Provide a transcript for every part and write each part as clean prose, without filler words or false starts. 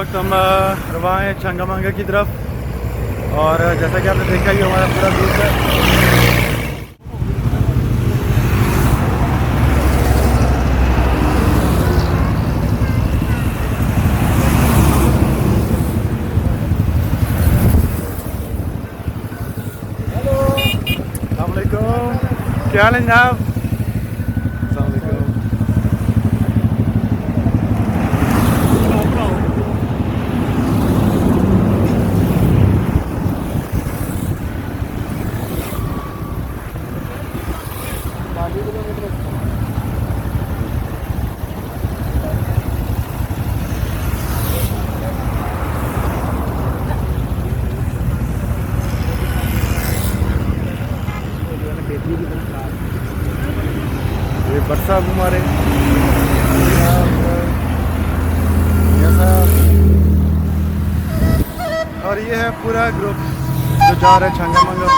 वक्त हम रवा हैं चंगामंगा की तरफ और जैसा कि आपने देखा ही हमारा पूरा ग्रुप है। क्या हाल है जनाब? ये बरसा हमारे और ये है पूरा ग्रुप जो जा रहा है चंगामंगा।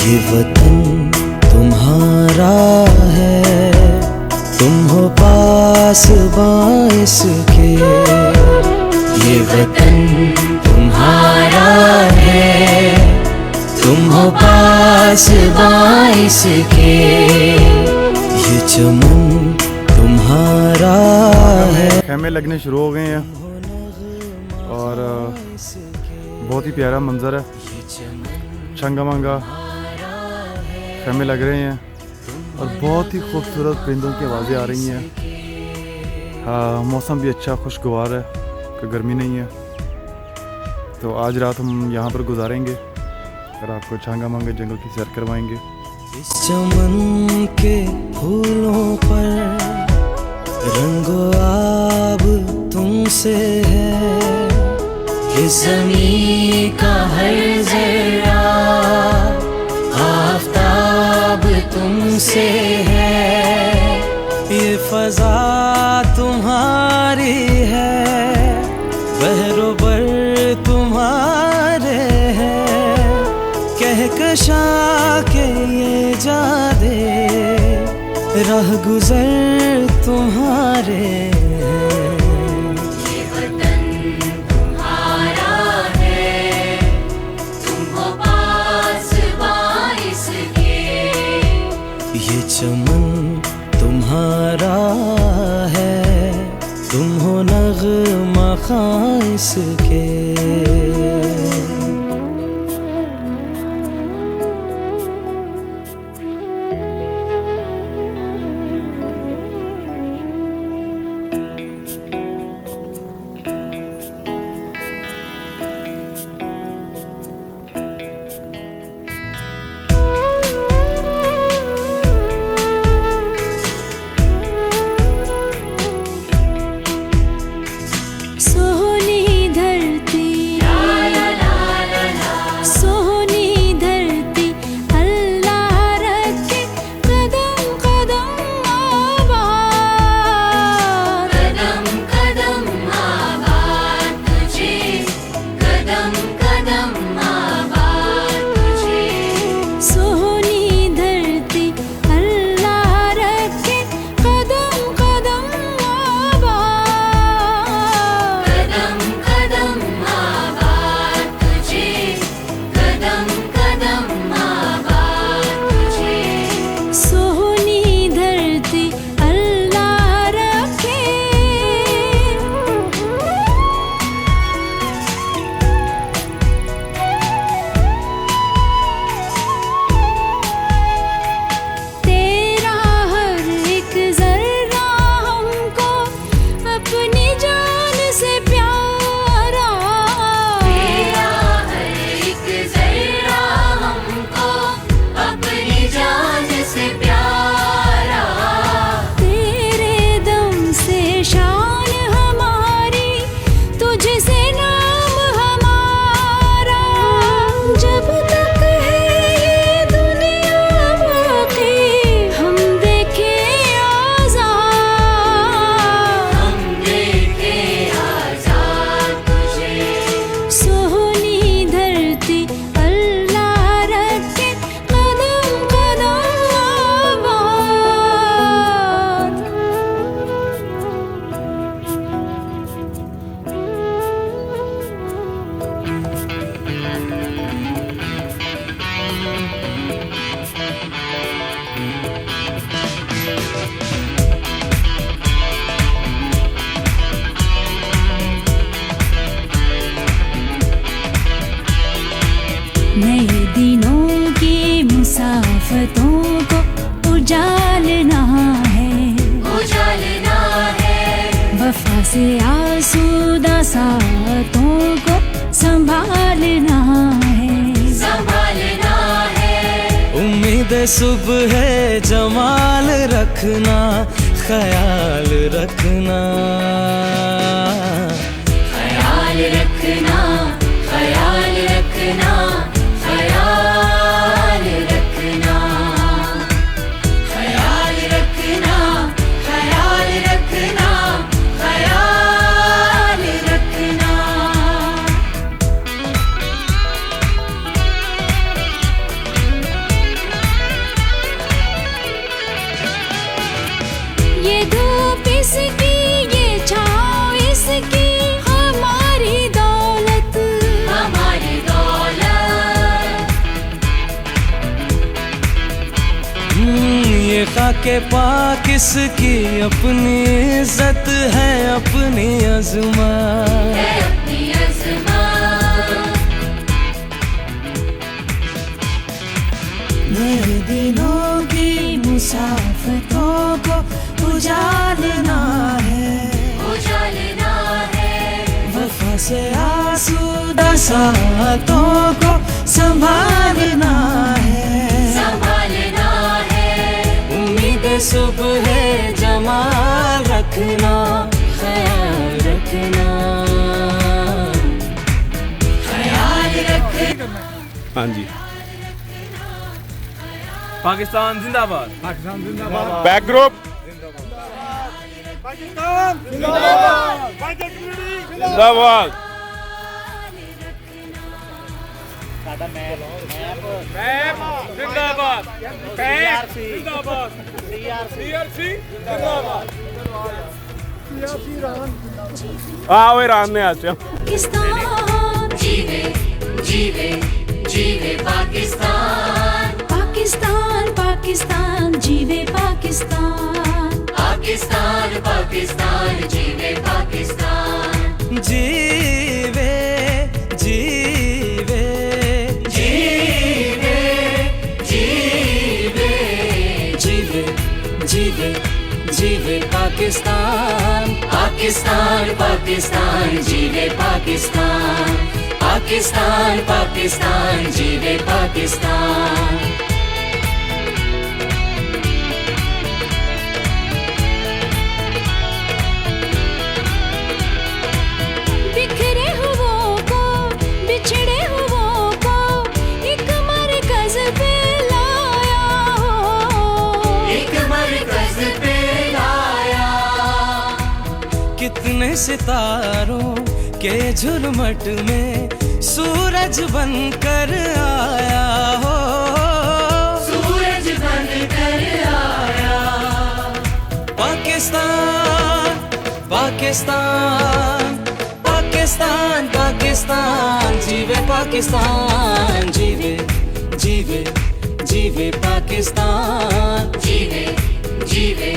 ये वतन तुम्हारा है, तुम हो पास बाइस के। ये वतन तुम्हारा है, तुम हो पास बाइस के। ये चमन तुम्हारा है। खेमे लगने शुरू हो गए हैं और बहुत ही प्यारा मंजर है। चंगामंगा खेमे लग रहे हैं और बहुत ही खूबसूरत परिंदों की आवाज़ें आ रही हैं। हाँ, मौसम भी अच्छा खुशगवार है, कोई गर्मी नहीं है। तो आज रात हम यहाँ पर गुजारेंगे और आपको चंगामंगा जंगल की सैर करवाएंगे। इस चमन के फूलों पर रंगो आब तुमसे है। इस ज़मीं का हर ज़रा आफ़ताब तुमसे है। ये फ़ज़ा तुम्हारी है, बहरोबर तुम्हारे हैं। कहकशा के ये जादे राह गुज़र तुम्हारे हैं। ये चमन तुम्हारा है, तुम हो नग़्मा ख़ाइस के। से आसूदा सातों को संभालना है। उम्मीद सुबह है जमाल रखना, ख्याल रखना, ख्याल रखना, ख्याल रखना, ख्याल रखना, ख्याल रखना, ख्याल रखना, ख्याल रखना। ये धूप इसकी, ये छाँव इसकी, हमारी दौलत, हमारी दौलत। ये खाके पाक इसकी अपनी इज्जत है, अपनी अज़मत है अपनी अज़मत। नए दिनों की मुसाफतों को उजालना है, उजालना है। वफा से आसूदा सातों को संभालना है, संभालना है। उम्मीद सुबह है जमाल रखना, ख्याल रखना, ख्याल रखना। हाँ जी। पाकिस्तान जिंदाबाद। बैक ग्रुप जिंदाबाद। आओ ईरान ने आज पाकिस्तान जीवे, जीवे, जीवे पाकिस्तान। पाकिस्तान, पाकिस्तान, जीवे पाकिस्तान। पाकिस्तान, पाकिस्तान, जीवे पाकिस्तान। जीवे, जीवे, जीवे, जीवे, जीवे, जीवे, जीवे पाकिस्तान। पाकिस्तान, पाकिस्तान, जीवे पाकिस्तान। पाकिस्तान, पाकिस्तान, जीवे पाकिस्तान। बिखरे हुओं को, बिछड़े हुओं को एक मरकज़ पे लाया हो, एक मरकज़ पे लाया। कितने सितारों के झुरमट में सूरज बनकर आया हो, सूरज बनकर आया। पाकिस्तान, पाकिस्तान, पाकिस्तान, पाकिस्तान, जीवे पाकिस्तान। जीवे, जीवे, जीवे पाकिस्तान। जीवे, जीवे,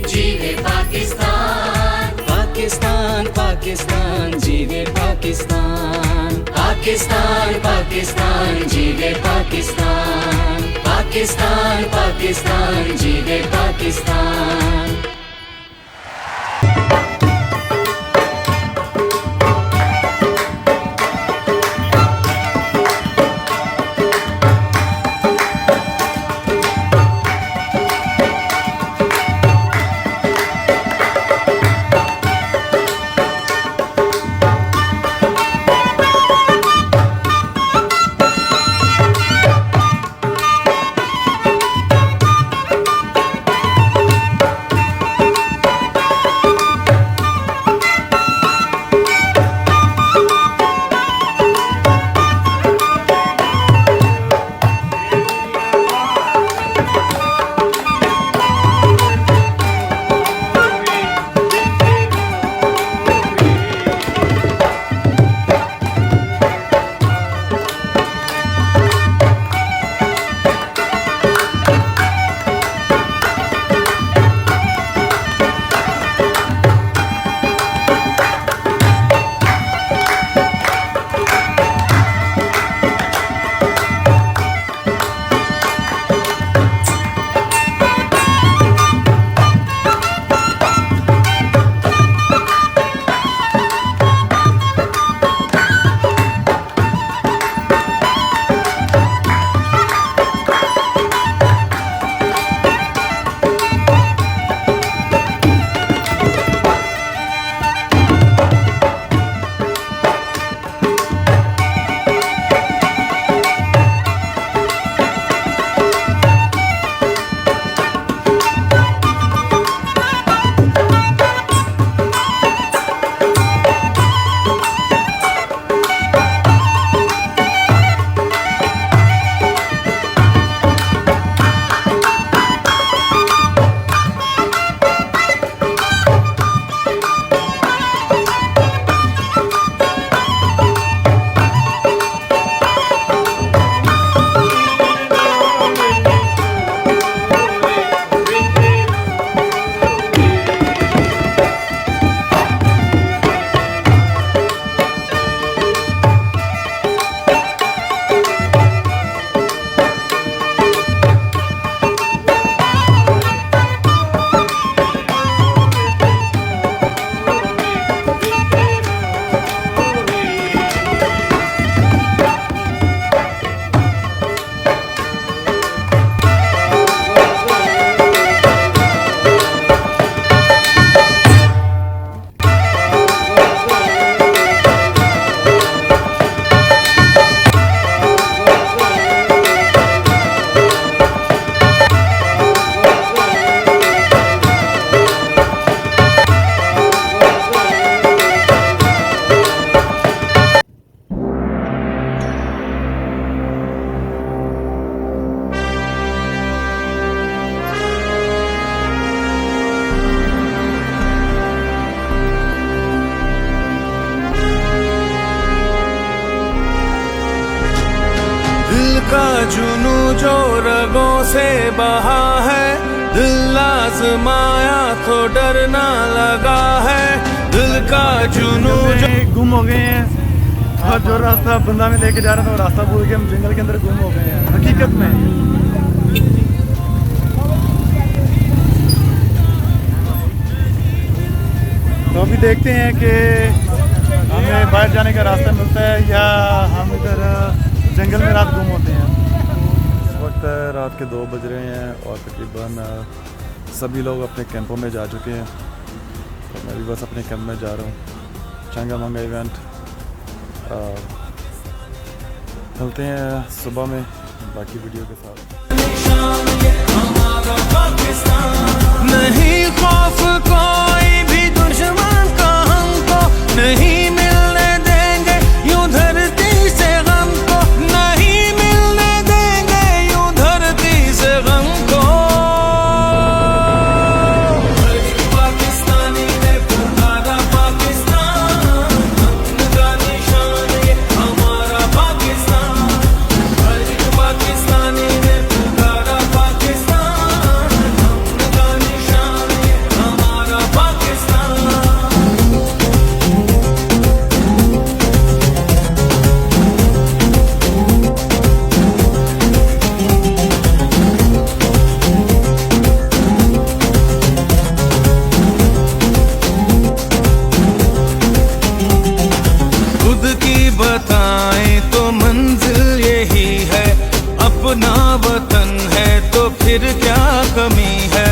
जीवे पाकिस्तान। पाकिस्तान, पाकिस्तान, जीवे पाकिस्तान। पाकिस्तान, पाकिस्तान, जीवे पाकिस्तान। पाकिस्तान, पाकिस्तान, जीवे पाकिस्तान। का जुनू जो रगों से बहा है, दिल आजमाया तो डरना लगा है, दिल का जुनू जो गुम हो गए हैं और जो रास्ता बंदा में लेके जा रहा था वो रास्ता भूल के हम जंगल के अंदर गुम हो गए हैं हकीकत में। तो अभी देखते हैं कि हमें बाहर जाने का रास्ता मिलता है या हम इधर जंगल में रात गुम होते हैं। इस वक्त रात के 2 बज रहे हैं और तकरीबन सभी लोग अपने कैंपों में जा चुके हैं। तो मैं भी बस अपने कैंप में जा रहा हूँ। चंगामंगा इवेंट चलते हैं सुबह में बाकी वीडियो के साथ। नहीं खौफ कोई भी दुश्मन का हमको, नहीं मिलने देंगे यूं धरती से गम को, नहीं मिलने देंगे यूं धरती से गम को। पाकिस्तानी ने पुकारा पाकिस्तान, हमन का निशान ये हमारा पाकिस्तान। पाकिस्तानी ने पुकारा पाकिस्तान, हमन का निशान ये हमारा पाकिस्तान। खुद की बताएं तो मंजिल यही है, अपना वतन है तो फिर क्या कमी है।